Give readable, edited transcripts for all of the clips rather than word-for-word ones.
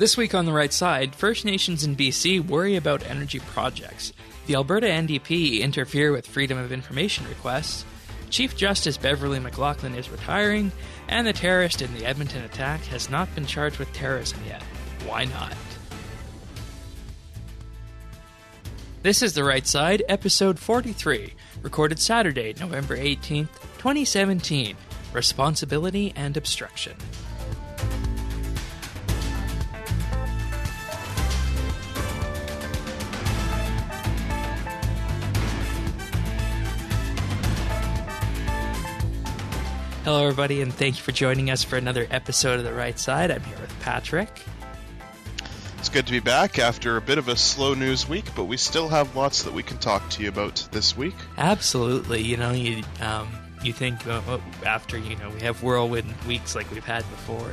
This week on The Right Side, First Nations in BC worry about energy projects. The Alberta NDP interfere with Freedom of Information requests. Chief Justice Beverley McLachlin is retiring. And the terrorist in the Edmonton attack has not been charged with terrorism yet. Why not? This is The Right Side, episode 43, recorded Saturday, November 18th, 2017. Responsibility and Obstruction. Hello, everybody, and thank you for joining us for another episode of The Right Side. I'm here with Patrick. It's good to be back after a bit of a slow news week, but we still have lots that we can talk to you about this week. Absolutely. You think after, we have whirlwind weeks like we've had before,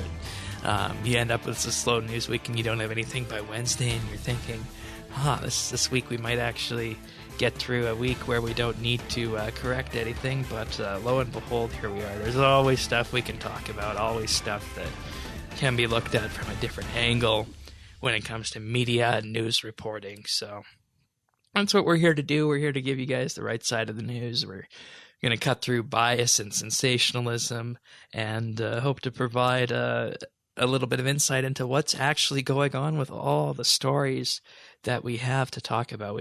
and you end up with a slow news week and you don't have anything by Wednesday, and you're thinking, this week we might actually get through a week where we don't need to correct anything, but lo and behold, here we are. There's always stuff we can talk about, always stuff that can be looked at from a different angle when it comes to media and news reporting. So that's what we're here to do. We're here to give you guys the right side of the news. We're going to cut through bias and sensationalism and hope to provide a little bit of insight into what's actually going on with all the stories that we have to talk about.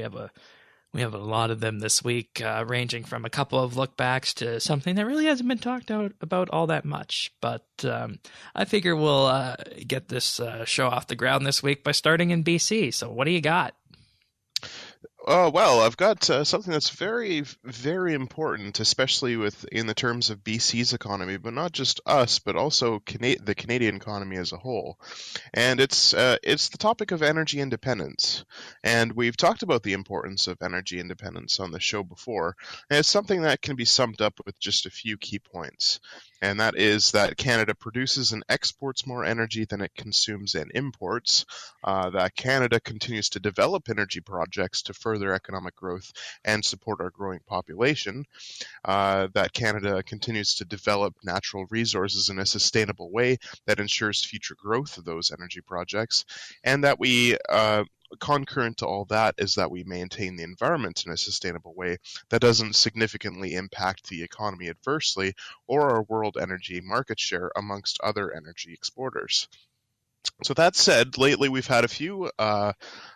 We have a lot of them this week, ranging from a couple of look-backs to something that really hasn't been talked about all that much. But I figure we'll get this show off the ground this week by starting in BC. So what do you got? Well, I've got something that's very, very important, especially in the terms of BC's economy, but not just us, but also the Canadian economy as a whole. And it's the topic of energy independence. And we've talked about the importance of energy independence on the show before. And it's something that can be summed up with just a few key points. And that is that Canada produces and exports more energy than it consumes and imports, that Canada continues to develop energy projects to further economic growth and support our growing population, that Canada continues to develop natural resources in a sustainable way that ensures future growth of those energy projects, and that we concurrent to all that is that we maintain the environment in a sustainable way that doesn't significantly impact the economy adversely or our world energy market share amongst other energy exporters. So that said, lately we've had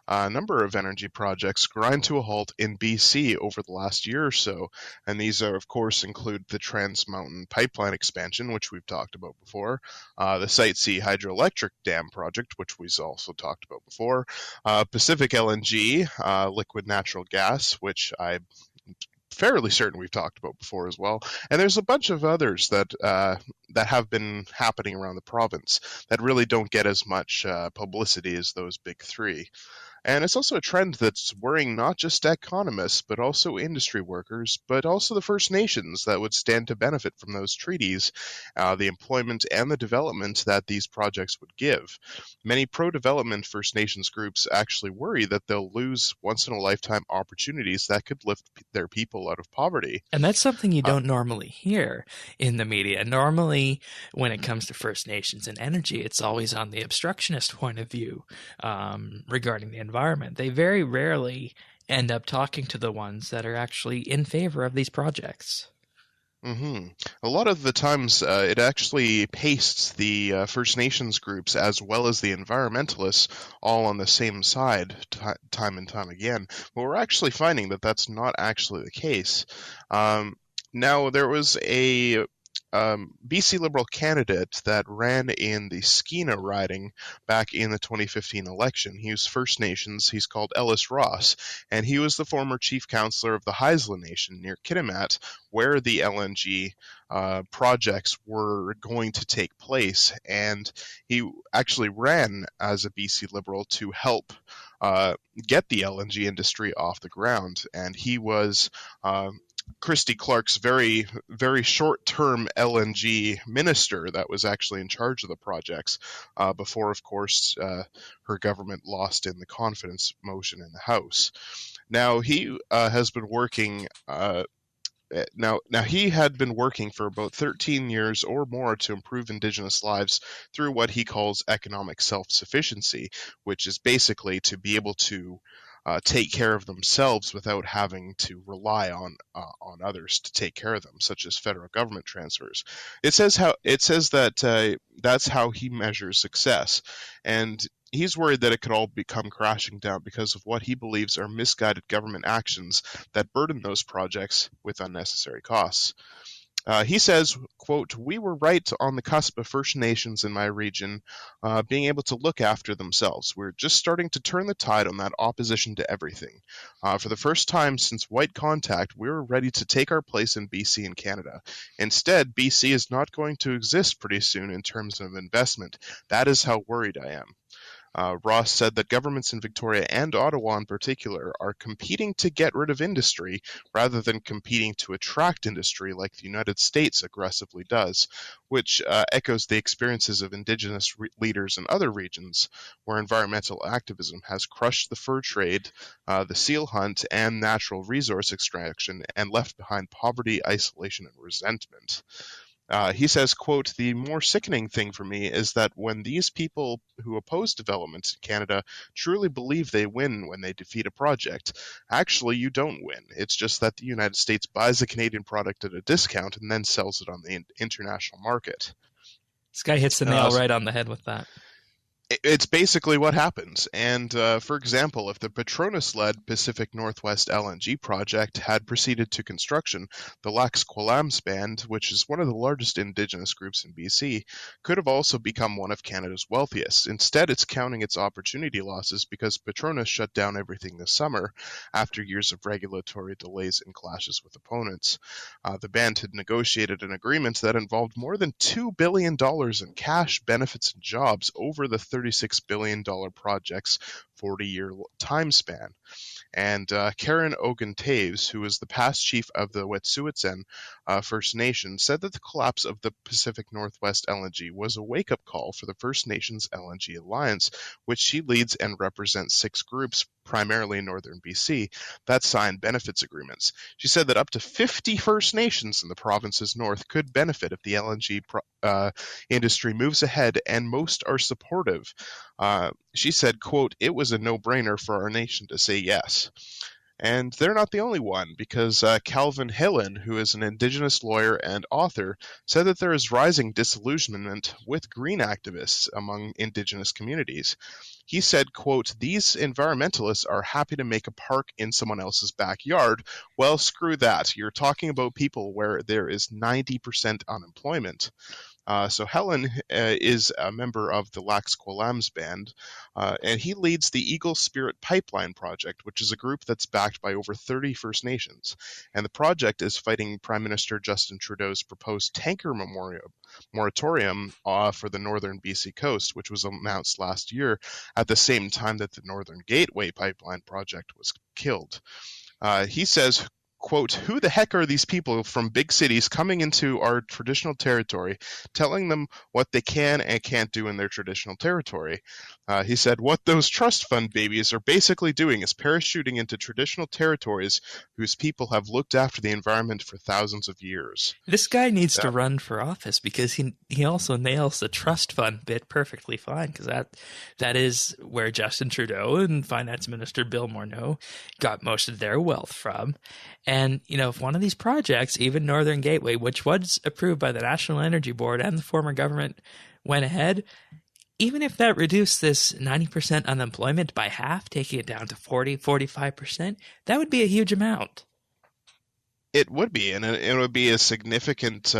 a number of energy projects grind to a halt in BC over the last year or so. And these of course, include the Trans Mountain Pipeline expansion, which we've talked about before, the Site C hydroelectric dam project, which we've also talked about before, Pacific LNG, liquid natural gas, which I'm fairly certain we've talked about before as well. And there's a bunch of others that have been happening around the province that really don't get as much publicity as those big three. And it's also a trend that's worrying not just economists, but also industry workers, but also the First Nations that would stand to benefit from those treaties, the employment and the development that these projects would give. Many pro-development First Nations groups actually worry that they'll lose once-in-a-lifetime opportunities that could lift their people out of poverty. And that's something you don't normally hear in the media. Normally, when it comes to First Nations and energy, it's always on the obstructionist point of view regarding the environment. They very rarely end up talking to the ones that are actually in favor of these projects. Mm-hmm. A lot of the times it actually pastes the First Nations groups as well as the environmentalists all on the same side time and time again. But we're actually finding that that's not actually the case. Now, there was a BC Liberal candidate that ran in the Skeena riding back in the 2015 election. He was First Nations. He's called Ellis Ross, and he was the former chief councillor of the Haisla Nation near Kitimat, where the LNG projects were going to take place. And he actually ran as a BC Liberal to help get the LNG industry off the ground. And he was Christy Clark's very, very short-term LNG minister that was actually in charge of the projects before, of course, her government lost in the confidence motion in the House. Now, he has been working Now he had been working for about 13 years or more to improve Indigenous lives through what he calls economic self-sufficiency, which is basically to be able to take care of themselves without having to rely on others to take care of them, such as federal government transfers. It says that that's how he measures success, and he's worried that it could all come crashing down because of what he believes are misguided government actions that burden those projects with unnecessary costs. He says, quote, "We were right on the cusp of First Nations in my region being able to look after themselves. We're just starting to turn the tide on that opposition to everything. For the first time since white contact, we were ready to take our place in BC and Canada. Instead, BC is not going to exist pretty soon in terms of investment. That is how worried I am." Ross said that governments in Victoria and Ottawa in particular are competing to get rid of industry rather than competing to attract industry like the United States aggressively does, which echoes the experiences of Indigenous leaders in other regions where environmental activism has crushed the fur trade, the seal hunt, and natural resource extraction and left behind poverty, isolation, and resentment. He says, quote, "The more sickening thing for me is that when these people who oppose development in Canada truly believe they win when they defeat a project, actually you don't win. It's just that the United States buys a Canadian product at a discount and then sells it on the international market." This guy hits the nail right on the head with that. It's basically what happens. And for example, if the Petronas-led Pacific Northwest LNG project had proceeded to construction, the Lax Kw'alaams Band, which is one of the largest Indigenous groups in BC, could have also become one of Canada's wealthiest. Instead, it's counting its opportunity losses because Petronas shut down everything this summer after years of regulatory delays and clashes with opponents. The band had negotiated an agreement that involved more than $2 billion in cash, benefits, and jobs over the $36 billion project's 40-year time span. And Karen Ogun-Taves, who was the past chief of the Wet'suwet'en First Nation, said that the collapse of the Pacific Northwest LNG was a wake-up call for the First Nations LNG Alliance, which she leads and represents 6 groups, primarily in northern BC, that signed benefits agreements. She said that up to 50 First Nations in the province's north could benefit if the LNG industry moves ahead, and most are supportive. She said, quote, "It was a no-brainer for our nation to say yes." And they're not the only one, because Calvin Hillen, who is an Indigenous lawyer and author, said that there is rising disillusionment with green activists among Indigenous communities. He said, quote, "These environmentalists are happy to make a park in someone else's backyard. Well, screw that. You're talking about people where there is 90% unemployment." So Helen is a member of the Lax Kw'alaams Band, and he leads the Eagle Spirit Pipeline Project, which is a group that's backed by over 30 First Nations. And the project is fighting Prime Minister Justin Trudeau's proposed tanker moratorium for the northern BC coast, which was announced last year at the same time that the Northern Gateway Pipeline Project was killed. He says, quote, "Who the heck are these people from big cities coming into our traditional territory, telling them what they can and can't do in their traditional territory?" He said, "What those trust fund babies are basically doing is parachuting into traditional territories whose people have looked after the environment for thousands of years." This guy needs to run for office because he also nails the trust fund bit perfectly fine, because that is where Justin Trudeau and Finance Minister Bill Morneau got most of their wealth from. And, if one of these projects, even Northern Gateway, which was approved by the National Energy Board and the former government, went ahead, even if that reduced this 90% unemployment by half, taking it down to 40-45%, that would be a huge amount. It would be, and it would be a significant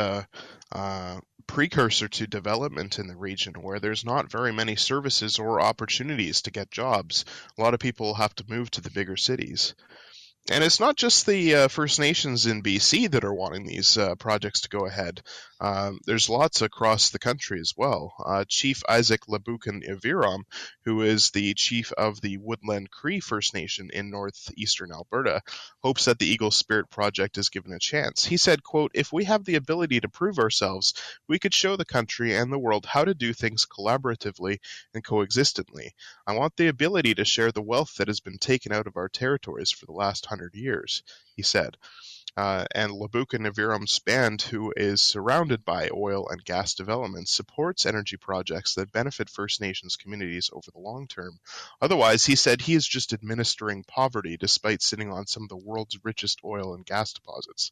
precursor to development in the region where there's not very many services or opportunities to get jobs. A lot of people have to move to the bigger cities. And it's not just the First Nations in BC that are wanting these projects to go ahead. There's lots across the country as well. Chief Isaac Labukan Iviram, who is the chief of the Woodland Cree First Nation in northeastern Alberta, hopes that the Eagle Spirit project is given a chance. He said, quote, "If we have the ability to prove ourselves, we could show the country and the world how to do things collaboratively and coexistently. I want the ability to share the wealth that has been taken out of our territories for the last 100 years, he said. and Labuka Naviram's band, who is surrounded by oil and gas development, supports energy projects that benefit First Nations communities over the long term. Otherwise, he said he is just administering poverty despite sitting on some of the world's richest oil and gas deposits.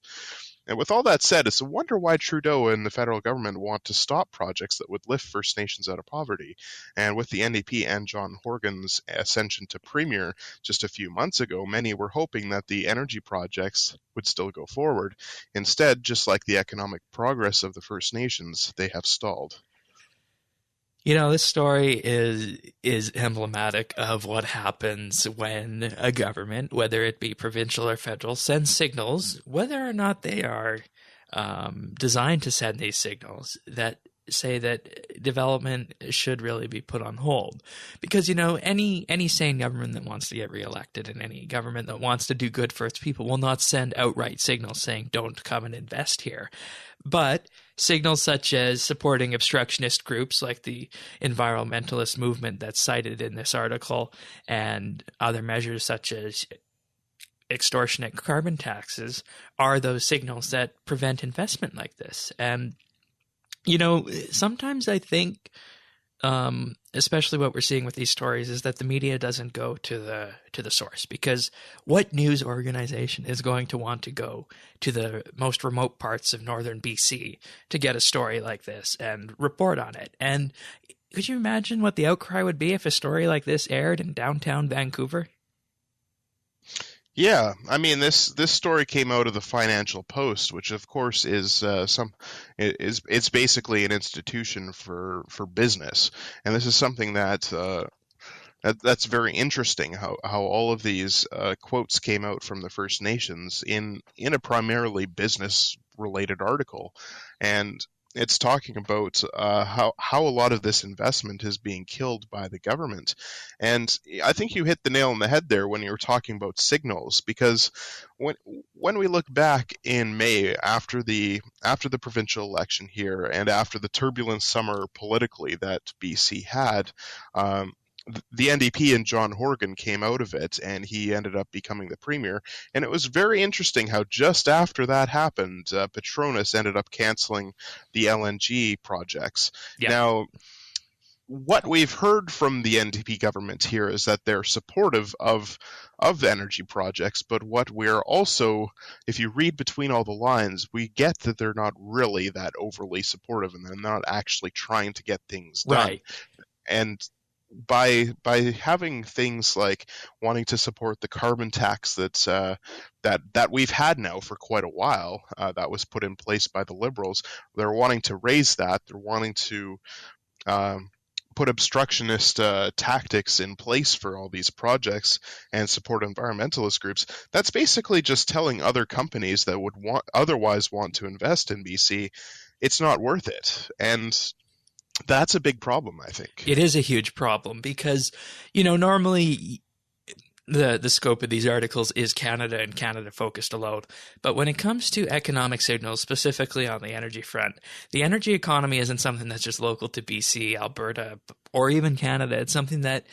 And with all that said, it's a wonder why Trudeau and the federal government want to stop projects that would lift First Nations out of poverty. And with the NDP and John Horgan's ascension to premier just a few months ago, many were hoping that the energy projects would still go forward. Instead, just like the economic progress of the First Nations, they have stalled. This story is emblematic of what happens when a government, whether it be provincial or federal, sends signals, whether or not they are designed to send these signals that say that development should really be put on hold. Because, any sane government that wants to get reelected and any government that wants to do good for its people will not send outright signals saying, don't come and invest here. But signals such as supporting obstructionist groups like the environmentalist movement that's cited in this article and other measures such as extortionate carbon taxes are those signals that prevent investment like this. And sometimes I think, especially what we're seeing with these stories, is that the media doesn't go to the source, because what news organization is going to want to go to the most remote parts of northern BC to get a story like this and report on it? And could you imagine what the outcry would be if a story like this aired in downtown Vancouver? Yeah, I mean this story came out of the Financial Post, which of course is it's basically an institution for business, and this is something that's very interesting. How all of these quotes came out from the First Nations in a primarily business related article, and it's talking about how a lot of this investment is being killed by the government. And I think you hit the nail on the head there when you were talking about signals, because when we look back in May after the provincial election here and after the turbulent summer politically that BC had, the NDP and John Horgan came out of it, and he ended up becoming the premier. And it was very interesting how just after that happened, Petronas ended up canceling the LNG projects. Yeah. Now, what we've heard from the NDP government here is that they're supportive of energy projects, but what we're also, if you read between all the lines, we get that they're not really that overly supportive, and they're not actually trying to get things done. Right. And by having things like wanting to support the carbon tax that we've had now for quite a while, that was put in place by the Liberals, they're wanting to raise that. They're wanting to put obstructionist tactics in place for all these projects and support environmentalist groups. That's basically just telling other companies that would otherwise want to invest in BC, it's not worth it. And that's a big problem, I think. It is a huge problem because, normally the scope of these articles is Canada and Canada focused alone. But when it comes to economic signals, specifically on the energy front, the energy economy isn't something that's just local to BC, Alberta, or even Canada. It's something that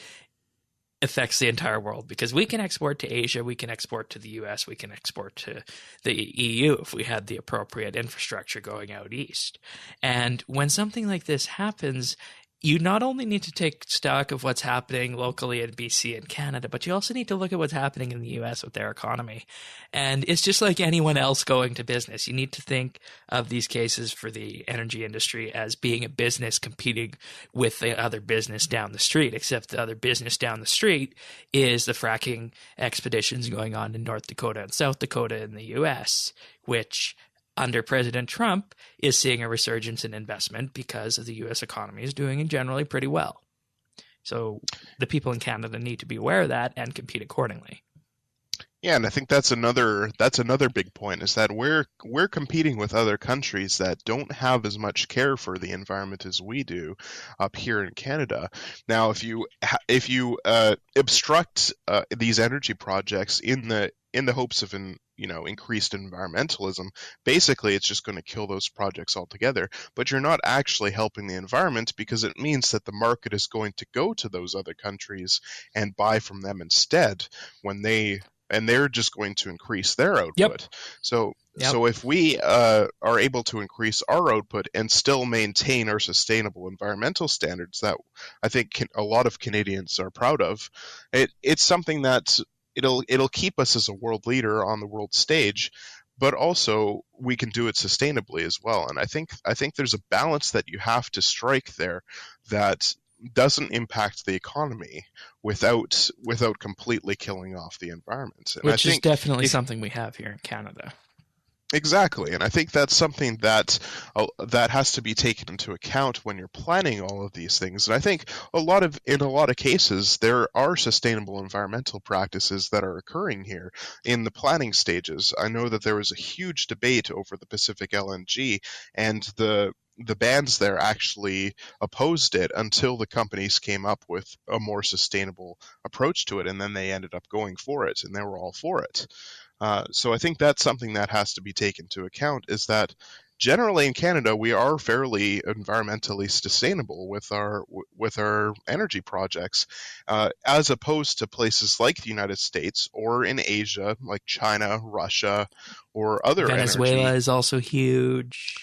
affects the entire world, because we can export to Asia, we can export to the US, we can export to the EU if we had the appropriate infrastructure going out east. And when something like this happens, you not only need to take stock of what's happening locally in BC and Canada, but you also need to look at what's happening in the US with their economy. And it's just like anyone else going to business. You need to think of these cases for the energy industry as being a business competing with the other business down the street, except the other business down the street is the fracking expeditions going on in North Dakota and South Dakota in the US, which under President Trump is seeing a resurgence in investment because of the U.S. economy is doing generally pretty well. So the people in Canada need to be aware of that and compete accordingly. Yeah, and I think that's another big point, is that we're competing with other countries that don't have as much care for the environment as we do up here in Canada. Now, if you obstruct these energy projects in the hopes of increased environmentalism, basically it's just going to kill those projects altogether. But you're not actually helping the environment, because it means that the market is going to go to those other countries and buy from them instead when they and they're just going to increase their output. Yep. So if we are able to increase our output and still maintain our sustainable environmental standards that I think a lot of Canadians are proud of, it's something that it'll keep us as a world leader on the world stage, but also we can do it sustainably as well. And I think there's a balance that you have to strike there that doesn't impact the economy without completely killing off the environment. And which is definitely something we have here in Canada. Exactly, and I think that's something that has to be taken into account when you're planning all of these things. And I think in a lot of cases, there are sustainable environmental practices that are occurring here in the planning stages. I know that there was a huge debate over the Pacific LNG, and the bands there actually opposed it until the companies came up with a more sustainable approach to it, and then they ended up going for it, and they were all for it. So I think that's something that has to be taken into account, is that generally in Canada we are fairly environmentally sustainable with our energy projects, as opposed to places like the United States or in Asia like China, Russia, or other Venezuela is also huge.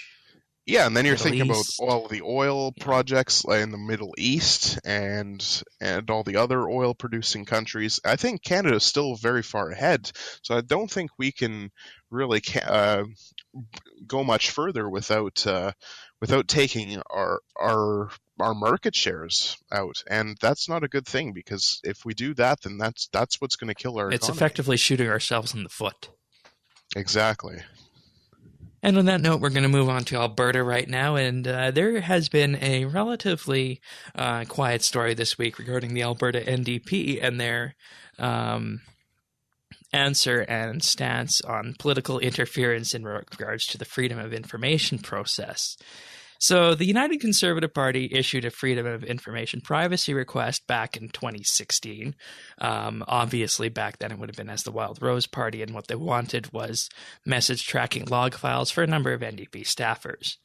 Yeah, and then you're thinking about all the oil projects in the Middle East and all the other oil-producing countries. I think Canada is still very far ahead, so I don't think we can really go much further without taking our market shares out, and that's not a good thing, because if we do that, then that's what's going to kill our economy. It's effectively shooting ourselves in the foot. Exactly. And on that note, we're going to move on to Alberta right now, and there has been a relatively quiet story this week regarding the Alberta NDP and their answer and stance on political interference in regards to the Freedom of Information process. So the United Conservative Party issued a Freedom of Information privacy request back in 2016. Obviously, back then it would have been as the Wild Rose Party, and what they wanted was message tracking log files for a number of NDP staffers.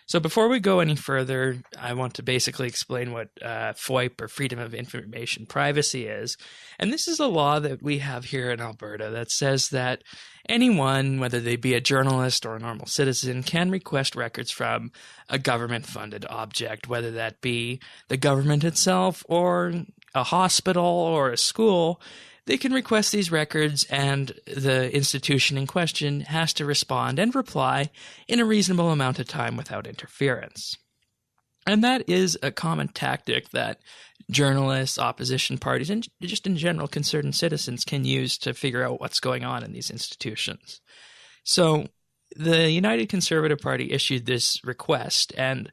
So before we go any further, I want to basically explain what FOIP, or Freedom of Information Privacy, is. And this is a law that we have here in Alberta that says that anyone, whether they be a journalist or a normal citizen, can request records from a government-funded object, whether that be the government itself or a hospital or a school. They can request these records, and the institution in question has to respond and reply in a reasonable amount of time without interference. And that is a common tactic that journalists, opposition parties, and just in general concerned citizens can use to figure out what's going on in these institutions. So the United Conservative Party issued this request and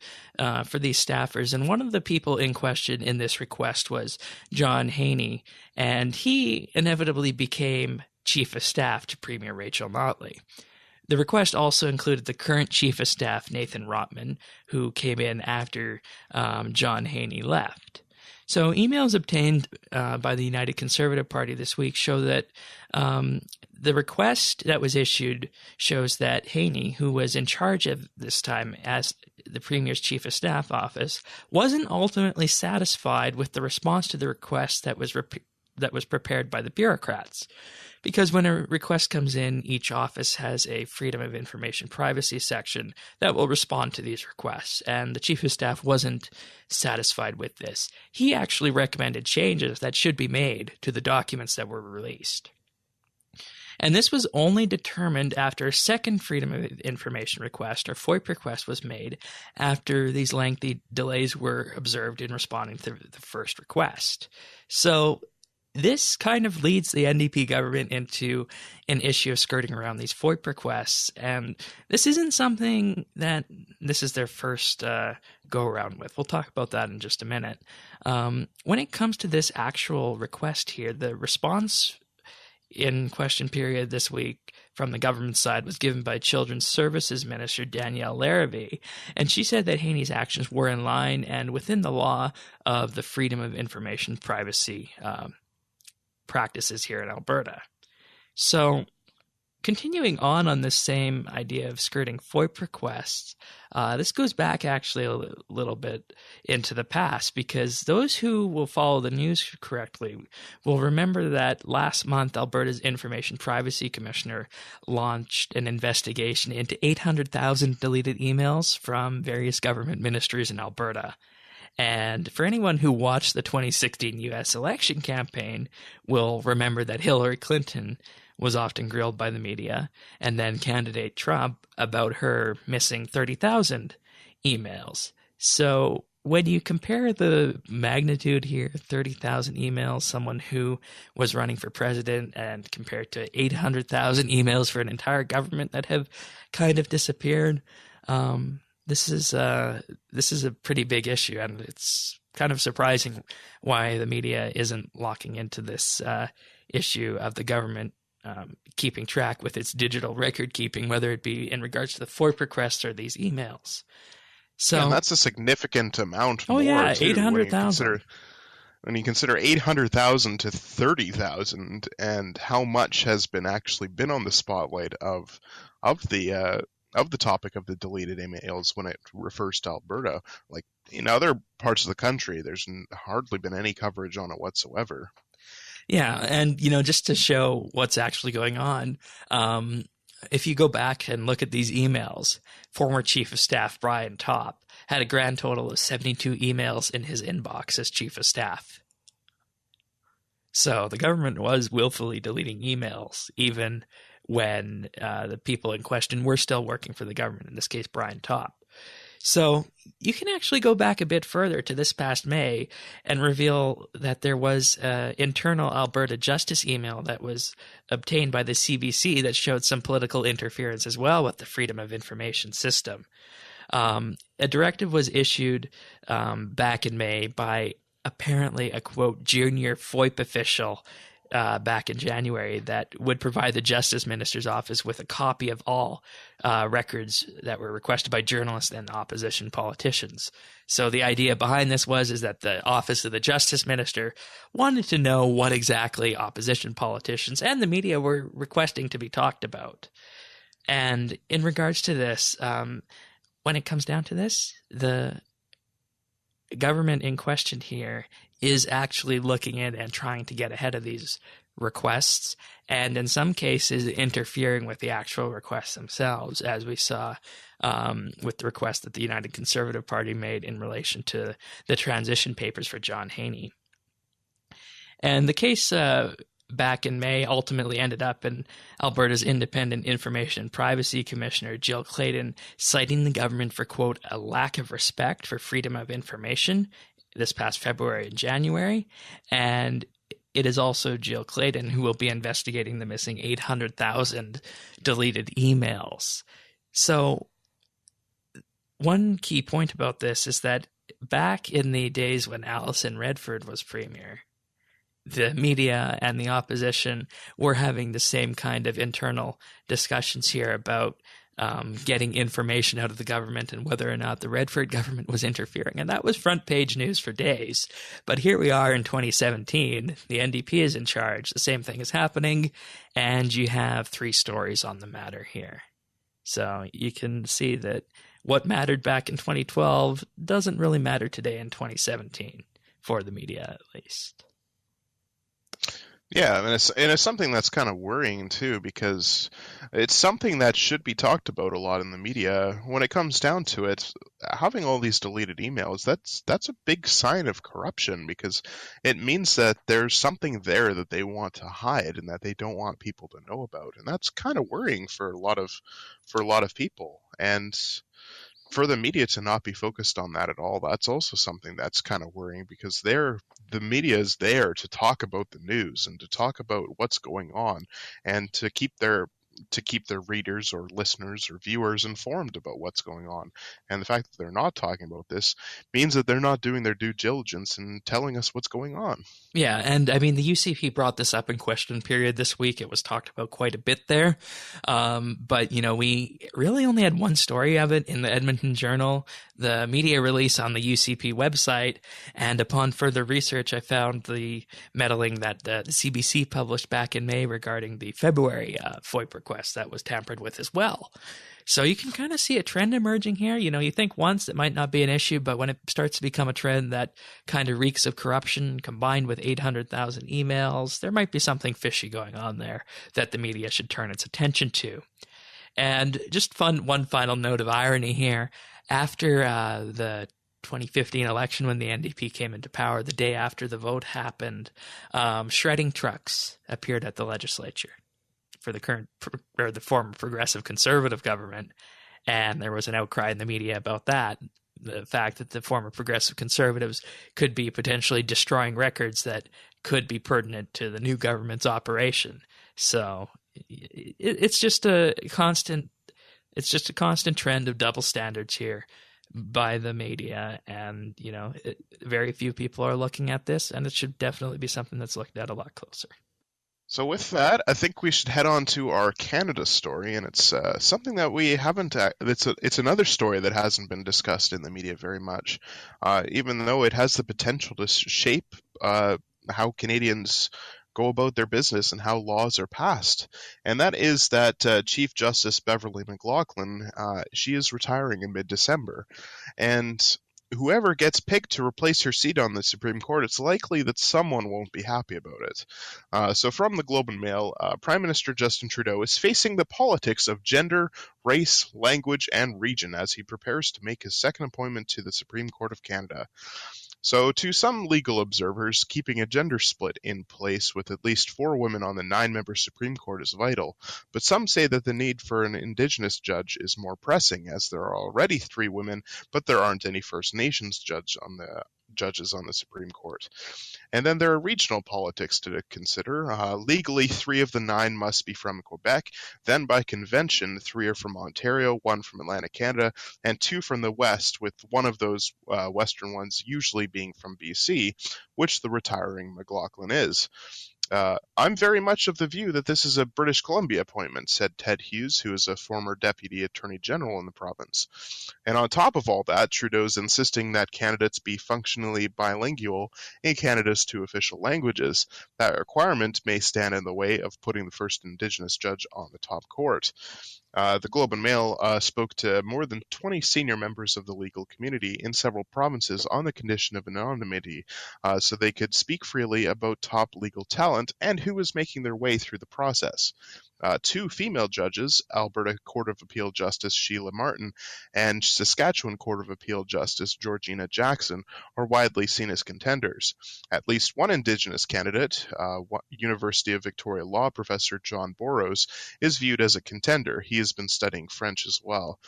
for these staffers, and one of the people in question in this request was John Haney, and he inevitably became Chief of Staff to Premier Rachel Notley. The request also included the current Chief of Staff, Nathan Rotman, who came in after John Haney left. So emails obtained by the United Conservative Party this week show that the request that was issued shows that Haney, who was in charge of this time as the Premier's Chief of Staff office, wasn't ultimately satisfied with the response to the request that was prepared by the bureaucrats. Because when a request comes in, each office has a Freedom of Information Privacy section that will respond to these requests, and the Chief of Staff wasn't satisfied with this. He actually recommended changes that should be made to the documents that were released. And this was only determined after a second Freedom of Information request, or FOIP request, was made after these lengthy delays were observed in responding to the first request. So this kind of leads the NDP government into an issue of skirting around these FOIP requests, and this isn't something that this is their first go-around with. We'll talk about that in just a minute. When it comes to this actual request here, the response in question period this week from the government side was given by Children's Services Minister Danielle Larrabee, and she said that Haney's actions were in line and within the law of the Freedom of Information Privacy practices here in Alberta. So continuing on this same idea of skirting FOIP requests, this goes back actually a little bit into the past, because those who will follow the news correctly will remember that last month Alberta's Information Privacy Commissioner launched an investigation into 800,000 deleted emails from various government ministries in Alberta. And for anyone who watched the 2016 U.S. election campaign will remember that Hillary Clinton was often grilled by the media, and then candidate Trump about her missing 30,000 emails. So when you compare the magnitude here, 30,000 emails, someone who was running for president, and compared to 800,000 emails for an entire government that have kind of disappeared, this is a pretty big issue, and it's kind of surprising why the media isn't locking into this issue of the government keeping track with its digital record keeping, whether it be in regards to the FOIP requests or these emails. So and that's a significant amount. Oh, more, yeah, too, 800,000. When you consider 800,000 to 30,000, and how much has actually been on the spotlight of the topic of the deleted emails when it refers to Alberta. Like in other parts of the country, there's hardly been any coverage on it whatsoever. Yeah, and just to show what's actually going on, if you go back and look at these emails, former Chief of Staff Brian Topp had a grand total of 72 emails in his inbox as Chief of Staff. So the government was willfully deleting emails, even when the people in question were still working for the government, in this case, Brian Topp. So you can actually go back a bit further to this past May and reveal that there was an internal Alberta Justice email that was obtained by the CBC that showed some political interference as well with the Freedom of Information system. A directive was issued back in May by apparently a, quote, junior FOIP official back in January that would provide the Justice Minister's office with a copy of all records that were requested by journalists and opposition politicians. So the idea behind this is that the office of the Justice Minister wanted to know what exactly opposition politicians and the media were requesting to be talked about. And in regards to this, when it comes down to this, the government in question here is actually looking in and trying to get ahead of these requests, and in some cases interfering with the actual requests themselves, as we saw with the request that the United Conservative Party made in relation to the transition papers for John Haney. And the case back in May ultimately ended up in Alberta's Independent Information and Privacy Commissioner Jill Clayton citing the government for, quote, a lack of respect for freedom of information this past February and January. And it is also Jill Clayton who will be investigating the missing 800,000 deleted emails. So one key point about this is that back in the days when Alison Redford was premier, the media and the opposition were having the same kind of internal discussions here about getting information out of the government and whether or not the Redford government was interfering. And that was front page news for days. But here we are in 2017. The NDP is in charge. The same thing is happening. And you have 3 stories on the matter here. So you can see that what mattered back in 2012 doesn't really matter today in 2017, for the media at least. Yeah, and it's something that's kind of worrying too, because it's something that should be talked about a lot in the media. When it comes down to it, having all these deleted emails, that's a big sign of corruption, because it means that there's something there that they want to hide and that they don't want people to know about, and that's kind of worrying for a lot of people. And for the media to not be focused on that at all, that's also something that's kind of worrying, because the media is there to talk about the news and to talk about what's going on and to keep their readers or listeners or viewers informed about what's going on. And the fact that they're not talking about this means that they're not doing their due diligence and telling us what's going on. Yeah, and I mean, the UCP brought this up in question period this week. It was talked about quite a bit there. But, we really only had one story of it in the Edmonton Journal, the media release on the UCP website. And upon further research, I found the meddling that the CBC published back in May regarding the February FOIP request that was tampered with as well. So you can kind of see a trend emerging here. You think once it might not be an issue, but when it starts to become a trend that kind of reeks of corruption combined with 800,000 emails, there might be something fishy going on there that the media should turn its attention to. And just one final note of irony here. After the 2015 election, when the NDP came into power, the day after the vote happened, shredding trucks appeared at the legislature for the former progressive conservative government, and there was an outcry in the media about that. The fact that the former progressive conservatives could be potentially destroying records that could be pertinent to the new government's operation. So it's just a constant trend of double standards here by the media, and very few people are looking at this, and it should definitely be something that's looked at a lot closer. So with that, I think we should head on to our Canada story, and it's something that we haven't. It's another story that hasn't been discussed in the media very much, even though it has the potential to shape how Canadians go about their business and how laws are passed. And that is that Chief Justice Beverley McLachlin, she is retiring in mid-December, and whoever gets picked to replace her seat on the Supreme Court, it's likely that someone won't be happy about it. So from the Globe and Mail, Prime Minister Justin Trudeau is facing the politics of gender, race, language, and region as he prepares to make his second appointment to the Supreme Court of Canada. So to some legal observers, keeping a gender split in place with at least 4 women on the 9-member Supreme Court is vital, but some say that the need for an Indigenous judge is more pressing, as there are already 3 women, but there aren't any First Nations judges on the Supreme Court. And then there are regional politics to consider. Legally, 3 of the 9 must be from Quebec. Then by convention, 3 are from Ontario, 1 from Atlantic Canada, and 2 from the West, with one of those Western ones usually being from BC, which the retiring McLachlin is. I'm very much of the view that this is a British Columbia appointment, said Ted Hughes, who is a former Deputy Attorney General in the province. And on top of all that, Trudeau's insisting that candidates be functionally bilingual in Canada's 2 official languages. That requirement may stand in the way of putting the first Indigenous judge on the top court. The Globe and Mail spoke to more than 20 senior members of the legal community in several provinces on the condition of anonymity, so they could speak freely about top legal talent and who was making their way through the process. 2 female judges, Alberta Court of Appeal Justice Sheila Martin and Saskatchewan Court of Appeal Justice Georgina Jackson, are widely seen as contenders. At least one Indigenous candidate, University of Victoria Law Professor John Borrows, is viewed as a contender. He has been studying French as well.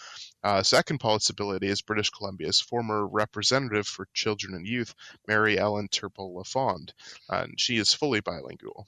Second possibility is British Columbia's former representative for children and youth, Mary Ellen Turple-Lafond, and she is fully bilingual.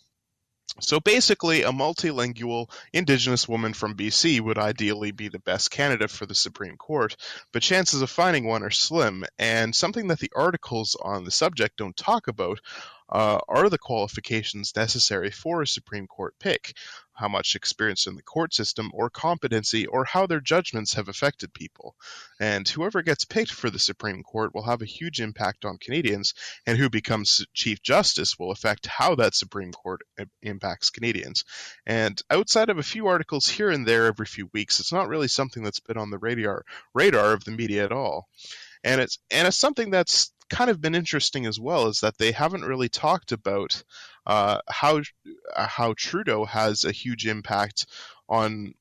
So basically, a multilingual Indigenous woman from BC would ideally be the best candidate for the Supreme Court, but chances of finding one are slim, and something that the articles on the subject don't talk about are the qualifications necessary for a Supreme Court pick, how much experience in the court system or competency, or how their judgments have affected people. And whoever gets picked for the Supreme Court will have a huge impact on Canadians, and who becomes Chief Justice will affect how that Supreme Court impacts Canadians. And outside of a few articles here and there every few weeks, it's not really something that's been on the radar of the media at all. And it's something that's kind of been interesting as well, is that they haven't really talked about how Trudeau has a huge impact on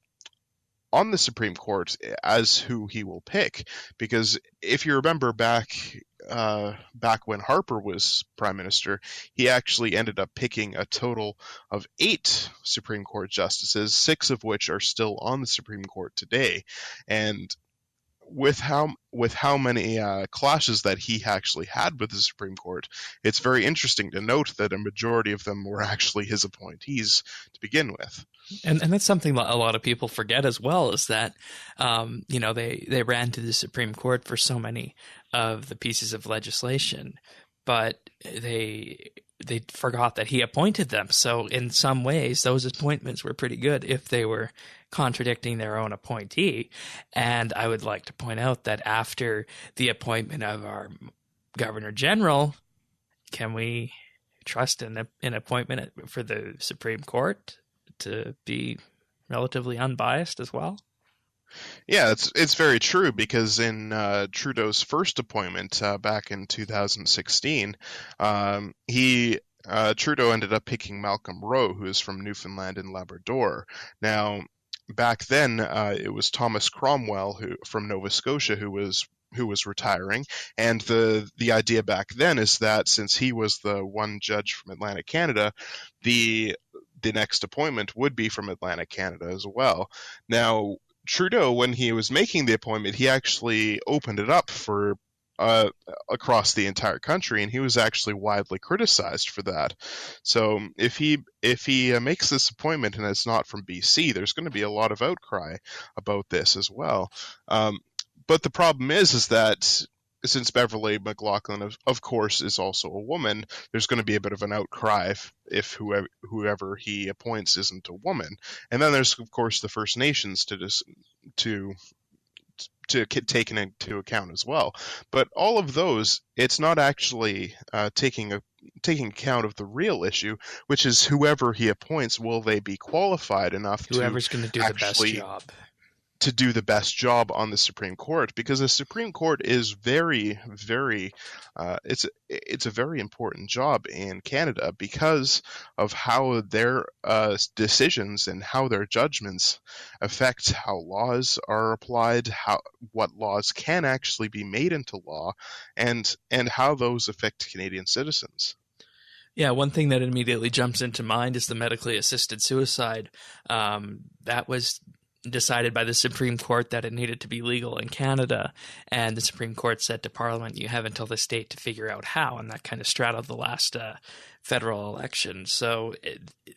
the Supreme Court as who he will pick. Because if you remember back when Harper was Prime Minister, he actually ended up picking a total of 8 Supreme Court justices, 6 of which are still on the Supreme Court today. And with how many clashes that he actually had with the Supreme Court, it's very interesting to note that a majority of them were actually his appointees to begin with. And that's something that a lot of people forget as well, is that they ran to the Supreme Court for so many of the pieces of legislation, but they forgot that he appointed them. So in some ways, those appointments were pretty good if they were contradicting their own appointee. And I would like to point out that after the appointment of our Governor General, can we trust an appointment for the Supreme Court to be relatively unbiased as well. Yeah, it's very true because in Trudeau's first appointment back in 2016, he Trudeau ended up picking Malcolm Rowe, who is from Newfoundland and Labrador. Now, back then, it was Thomas Cromwell from Nova Scotia who was retiring, and the idea back then is that since he was the one judge from Atlantic Canada, the next appointment would be from Atlantic Canada as well. Now, Trudeau, when he was making the appointment, he actually opened it up for across the entire country, and he was actually widely criticized for that. So if he makes this appointment and it's not from BC, there's going to be a lot of outcry about this as well. But the problem is that since Beverley McLachlin, of course, is also a woman, there's going to be a bit of an outcry if whoever he appoints isn't a woman. And then there's, of course, the First Nations to take into account as well. But all of those, it's not actually taking account of the real issue, which is whoever he appoints, will they be qualified enough whoever's going to do the best job. To do the best job on the Supreme Court, because the Supreme Court is very, very, it's a very important job in Canada because of how their decisions and how their judgments affect how laws are applied, what laws can actually be made into law, and how those affect Canadian citizens. Yeah, one thing that immediately jumps into mind is the medically assisted suicide. That was decided by the Supreme Court that it needed to be legal in Canada, and the Supreme Court said to Parliament, you have until the state to figure out how, and that kind of straddled the last federal election. So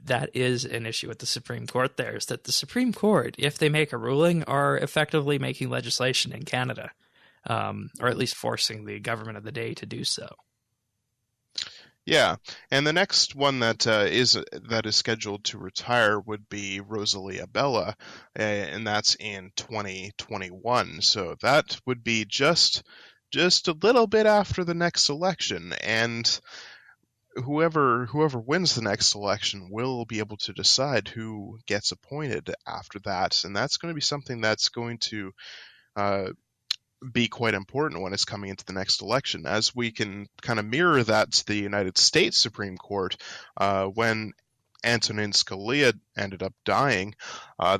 that is an issue with the Supreme Court there, is that the Supreme Court, if they make a ruling, are effectively making legislation in Canada, or at least forcing the government of the day to do so. Yeah, and the next one that is scheduled to retire would be Rosalie Abella, and that's in 2021. So that would be just a little bit after the next election, and whoever wins the next election will be able to decide who gets appointed after that, and that's going to be something that's going to be quite important when it's coming into the next election, as we can kind of mirror that to the United States Supreme Court. When Antonin Scalia ended up dying,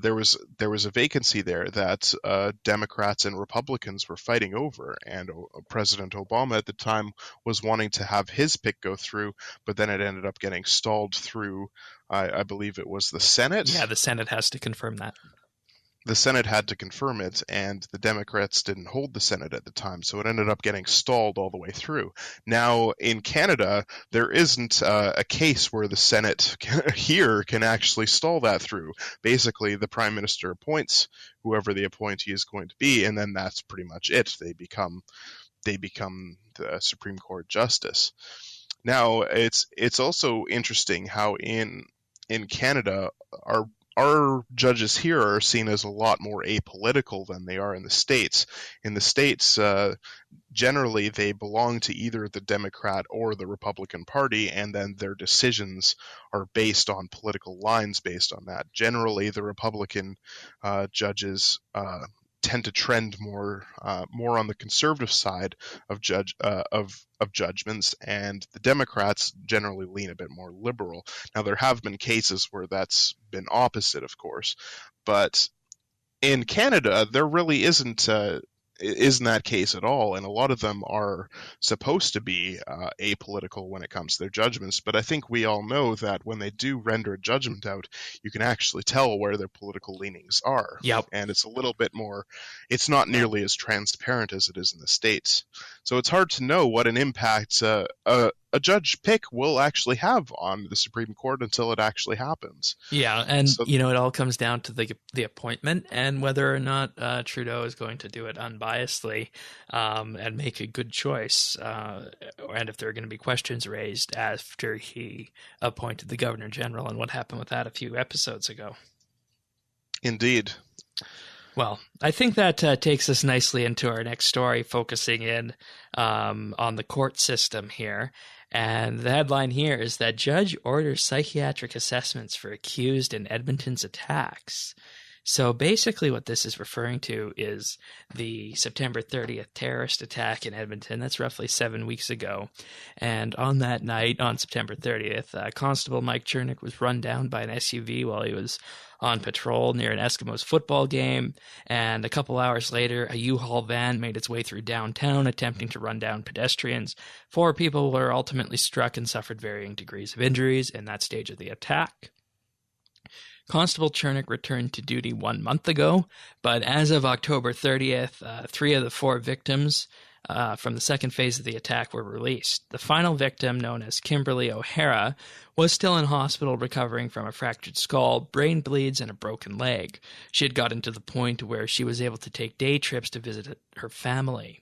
there was a vacancy there that Democrats and Republicans were fighting over, and President Obama at the time was wanting to have his pick go through, but then it ended up getting stalled through, I believe it was the Senate. Yeah, the Senate has to confirm that. The Senate had to confirm it, and the Democrats didn't hold the Senate at the time, so it ended up getting stalled all the way through. Now, in Canada, there isn't a case where the Senate here can actually stall that through. Basically, the Prime Minister appoints whoever the appointee is going to be, and then that's pretty much it. They become the Supreme Court justice. Now, it's also interesting how in Canada, our judges here are seen as a lot more apolitical than they are in the States. In the States, generally they belong to either the Democrat or the Republican Party, and then their decisions are based on political lines based on that. Generally, the Republican judges tend to trend more on the conservative side of judgments, and the Democrats generally lean a bit more liberal. Now, there have been cases where that's been opposite, of course, but in Canada, there really isn't that case at all, and a lot of them are supposed to be apolitical when it comes to their judgments, but I think we all know that when they do render a judgment out, you can actually tell where their political leanings are. Yep. And it's a little bit more, it's not nearly as transparent as it is in the States. So it's hard to know what an impact a judge pick will actually have on the Supreme Court until it actually happens. Yeah, and it all comes down to the appointment and whether or not Trudeau is going to do it unbiasedly and make a good choice, and if there are going to be questions raised after he appointed the Governor General and what happened with that a few episodes ago. Indeed. Well, I think that takes us nicely into our next story, focusing in on the court system here. And the headline here is that judge orders psychiatric assessments for accused in Edmonton's attacks. So basically what this is referring to is the September 30th terrorist attack in Edmonton. That's roughly 7 weeks ago. And on that night, on September 30th, Constable Mike Chernick was run down by an SUV while he was on patrol near an Eskimos football game. And a couple hours later, a U-Haul van made its way through downtown, attempting to run down pedestrians. 4 people were ultimately struck and suffered varying degrees of injuries in that stage of the attack. Constable Chernick returned to duty 1 month ago, but as of October 30th, 3 of the 4 victims from the second phase of the attack were released. The final victim, known as Kimberly O'Hara, was still in hospital recovering from a fractured skull, brain bleeds, and a broken leg. She had gotten to the point where she was able to take day trips to visit her family.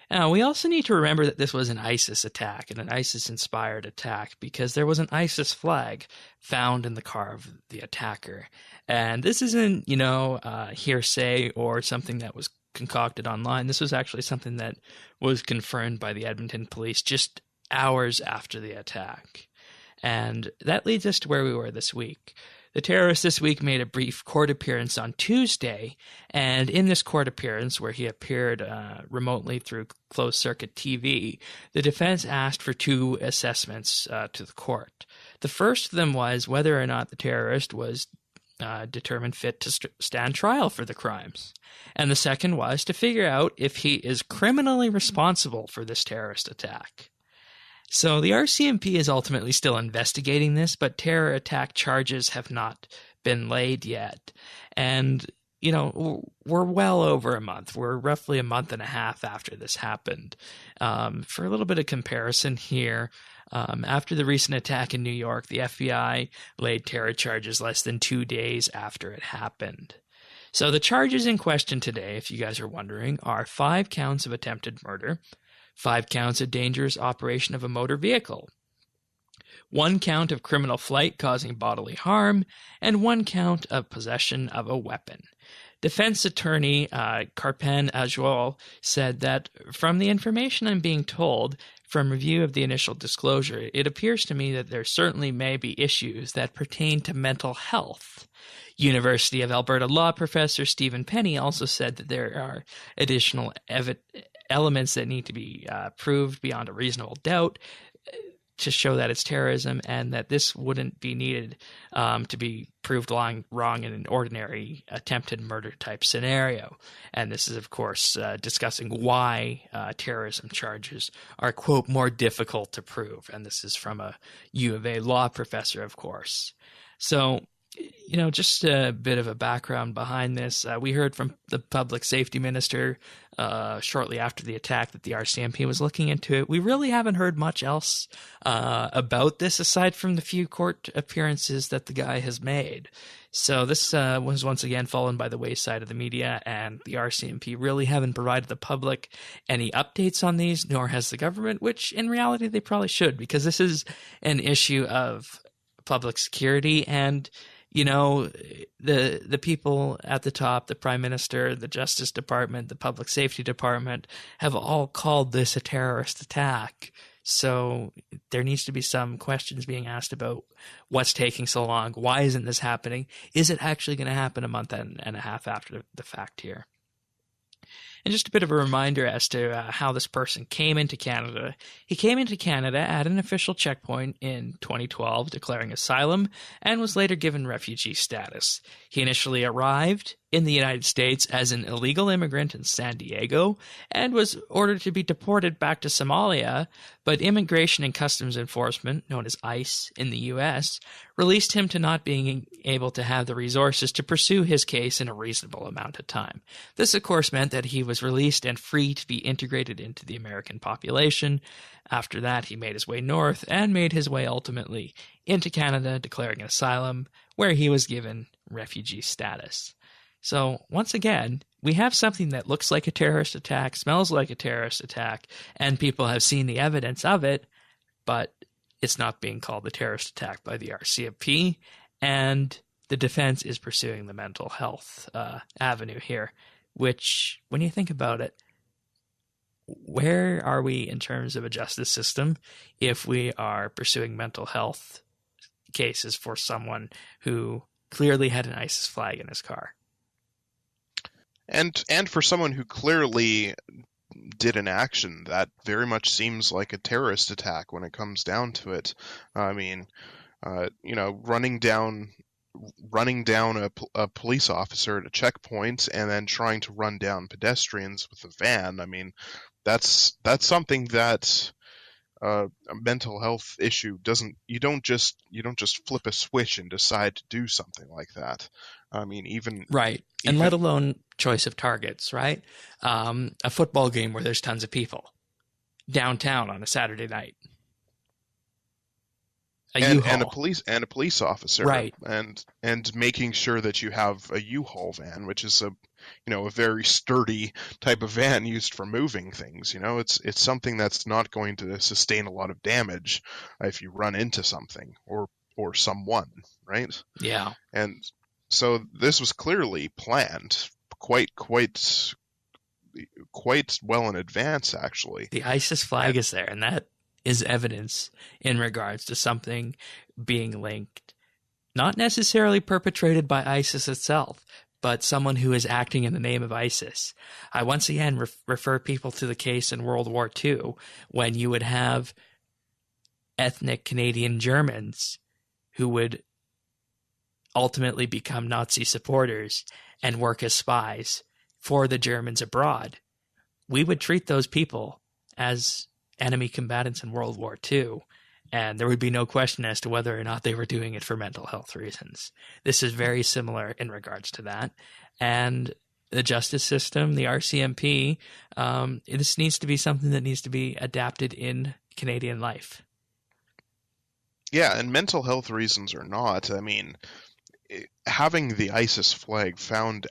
Now, we also need to remember that this was an ISIS attack, and an ISIS-inspired attack, because there was an ISIS flag found in the car of the attacker. And this isn't, hearsay or something that was concocted online. This was actually something that was confirmed by the Edmonton police just hours after the attack. And that leads us to where we were this week. The terrorist this week made a brief court appearance on Tuesday, and in this court appearance, where he appeared remotely through closed-circuit TV, the defense asked for 2 assessments to the court. The first of them was whether or not the terrorist was determined fit to stand trial for the crimes. And the second was to figure out if he is criminally responsible for this terrorist attack. So the RCMP is ultimately still investigating this, but terror attack charges have not been laid yet. And, we're well over a month. We're roughly a month and a half after this happened. For a little bit of comparison here, after the recent attack in New York, the FBI laid terror charges less than 2 days after it happened. So the charges in question today, if you guys are wondering, are 5 counts of attempted murder, 5 counts of dangerous operation of a motor vehicle, 1 count of criminal flight causing bodily harm, and 1 count of possession of a weapon. Defense attorney Carpen Ajoul said that, from the information I'm being told, from review of the initial disclosure, it appears to me that there certainly may be issues that pertain to mental health. University of Alberta law professor Stephen Penny also said that there are additional elements that need to be proved beyond a reasonable doubt to show that it's terrorism, and that this wouldn't be needed to be proved wrong in an ordinary attempted murder type scenario. And this is, of course, discussing why terrorism charges are, quote, more difficult to prove. And this is from a U of A law professor, of course. So, just a bit of a background behind this. We heard from the public safety minister shortly after the attack that the RCMP was looking into it. We really haven't heard much else about this aside from the few court appearances that the guy has made. So this was once again fallen by the wayside of the media, and the RCMP really haven't provided the public any updates on these, nor has the government, which in reality they probably should, because this is an issue of public security. And the people at the top, the Prime Minister, the Justice Department, the Public Safety Department, have all called this a terrorist attack. So there needs to be some questions being asked about what's taking so long. Why isn't this happening? Is it actually going to happen a month and a half after the fact here? And just a bit of a reminder as to how this person came into Canada. He came into Canada at an official checkpoint in 2012, declaring asylum, and was later given refugee status. He initially arrived in the United States as an illegal immigrant in San Diego and was ordered to be deported back to Somalia, but Immigration and Customs Enforcement, known as ICE in the U.S., released him to not being able to have the resources to pursue his case in a reasonable amount of time. This, of course, meant that he was released and free to be integrated into the American population. After that, he made his way north and made his way ultimately into Canada, declaring asylum, where he was given refugee status. So, once again, we have something that looks like a terrorist attack, smells like a terrorist attack, and people have seen the evidence of it, but it's not being called a terrorist attack by the RCMP, and the defense is pursuing the mental health avenue here, which, when you think about it, where are we in terms of a justice system if we are pursuing mental health cases for someone who clearly had an ISIS flag in his car? And for someone who clearly did an action that very much seems like a terrorist attack when it comes down to it. I mean, running down a police officer at a checkpoint and then trying to run down pedestrians with a van. I mean, that's something that a mental health issue doesn't. You don't just flip a switch and decide to do something like that. I mean, right, and let alone choice of targets, right? A football game where there's tons of people downtown on a Saturday night. And a police officer, right? And making sure that you have a U-Haul van, which is a very sturdy type of van used for moving things. It's something that's not going to sustain a lot of damage if you run into something or someone, right? Yeah. And so this was clearly planned quite well in advance, actually. The ISIS flag is there, and that is evidence in regards to something being linked, not necessarily perpetrated by ISIS itself, but someone who is acting in the name of ISIS. I once again refer people to the case in World War II when you would have ethnic Canadian Germans who would ultimately become Nazi supporters and work as spies for the Germans abroad. We would treat those people as enemy combatants in World War II, and there would be no question as to whether or not they were doing it for mental health reasons. This is very similar in regards to that. And the justice system, the RCMP, this needs to be something that needs to be adapted in Canadian life. Yeah, and mental health reasons or not, I mean, having the ISIS flag found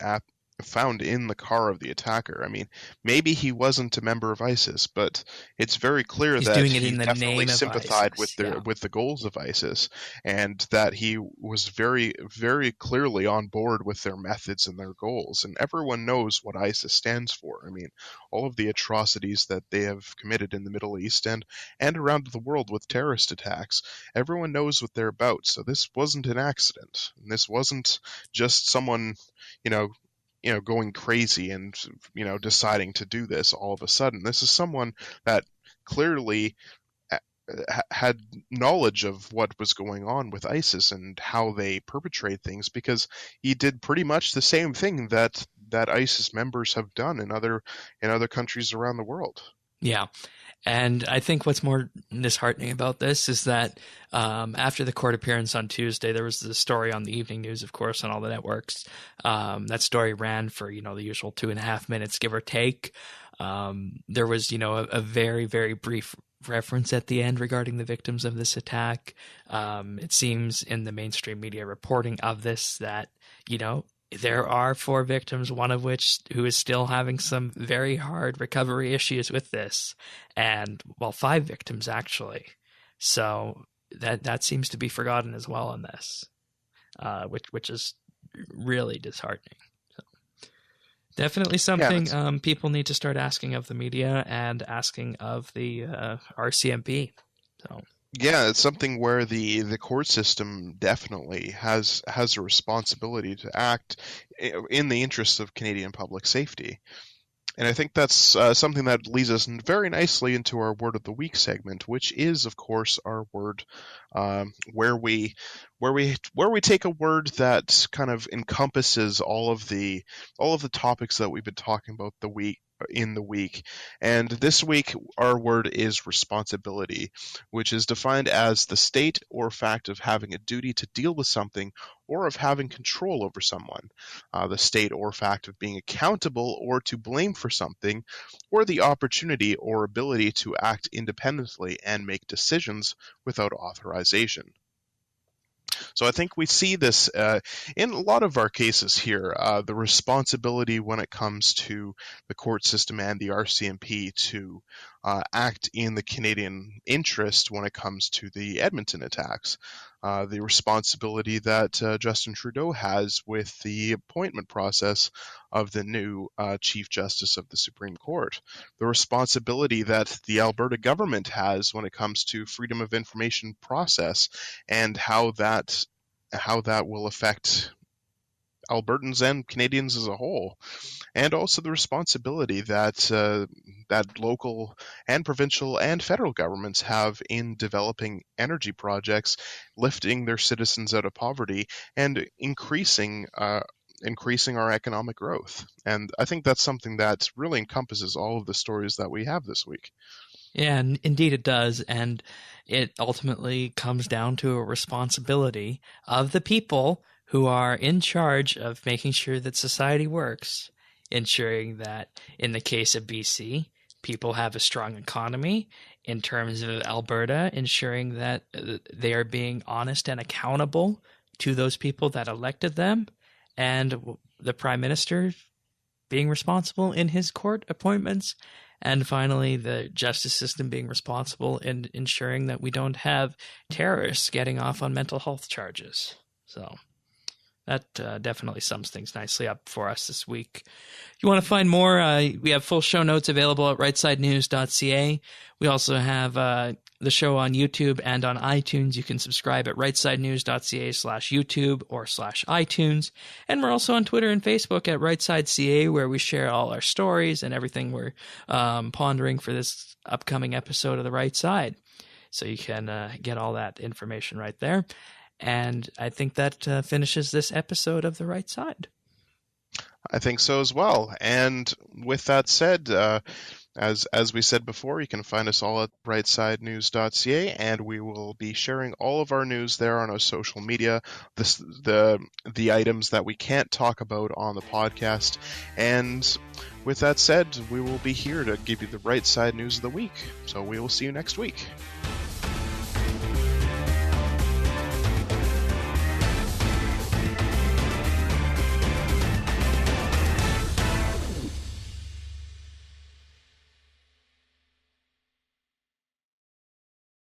in the car of the attacker. I mean, maybe he wasn't a member of ISIS, but it's very clear that he definitely sympathized with the goals of ISIS, and that he was very, very clearly on board with their methods and their goals. And everyone knows what ISIS stands for. I mean, all of the atrocities that they have committed in the Middle East and around the world with terrorist attacks, everyone knows what they're about. So this wasn't an accident. And this wasn't just someone, going crazy and, deciding to do this all of a sudden. This is someone that clearly had knowledge of what was going on with ISIS and how they perpetrate things, because he did pretty much the same thing that ISIS members have done in other countries around the world. Yeah. And I think what's more disheartening about this is that after the court appearance on Tuesday, there was the story on the evening news, of course, on all the networks. That story ran for, the usual 2.5 minutes, give or take. There was, a very, very brief reference at the end regarding the victims of this attack. It seems in the mainstream media reporting of this that, there are 4 victims, one of which who is still having some very hard recovery issues with this, and 5 victims actually. So that seems to be forgotten as well in this, which is really disheartening. So definitely something people need to start asking of the media and asking of the RCMP. So. Yeah, it's something where the court system definitely has a responsibility to act in the interests of Canadian public safety. And I think that's something that leads us very nicely into our Word of the Week segment, which is, of course, our word where we take a word that kind of encompasses all of the topics that we've been talking about in the week. And this week our word is responsibility, which is defined as the state or fact of having a duty to deal with something or of having control over someone, the state or fact of being accountable or to blame for something, or the opportunity or ability to act independently and make decisions without authorization. So I think we see this in a lot of our cases here, the responsibility when it comes to the court system and the RCMP to act in the Canadian interest when it comes to the Edmonton attacks. The responsibility that Justin Trudeau has with the appointment process of the new Chief Justice of the Supreme Court, the responsibility that the Alberta government has when it comes to freedom of information process, and how that will affect Albertans and Canadians as a whole, and also the responsibility that that local and provincial and federal governments have in developing energy projects, lifting their citizens out of poverty, and increasing our economic growth. And I think that's something that really encompasses all of the stories that we have this week. Yeah, and indeed it does. And it ultimately comes down to a responsibility of the people who are in charge of making sure that society works, ensuring that in the case of BC, people have a strong economy. In terms of Alberta, ensuring that they are being honest and accountable to those people that elected them, and the Prime Minister being responsible in his court appointments, and finally the justice system being responsible in ensuring that we don't have terrorists getting off on mental health charges. So that definitely sums things nicely up for us this week. If you want to find more, we have full show notes available at rightsidenews.ca. We also have the show on YouTube and on iTunes. You can subscribe at rightsidenews.ca/YouTube or /iTunes. And we're also on Twitter and Facebook at RightSideCA, where we share all our stories and everything we're pondering for this upcoming episode of The Right Side. So you can get all that information right there. And I think that finishes this episode of The Right Side. I think so as well. And with that said, as we said before, you can find us all at rightsidenews.ca, and we will be sharing all of our news there on our social media, the items that we can't talk about on the podcast. And with that said, we will be here to give you the right side news of the week. So we will see you next week.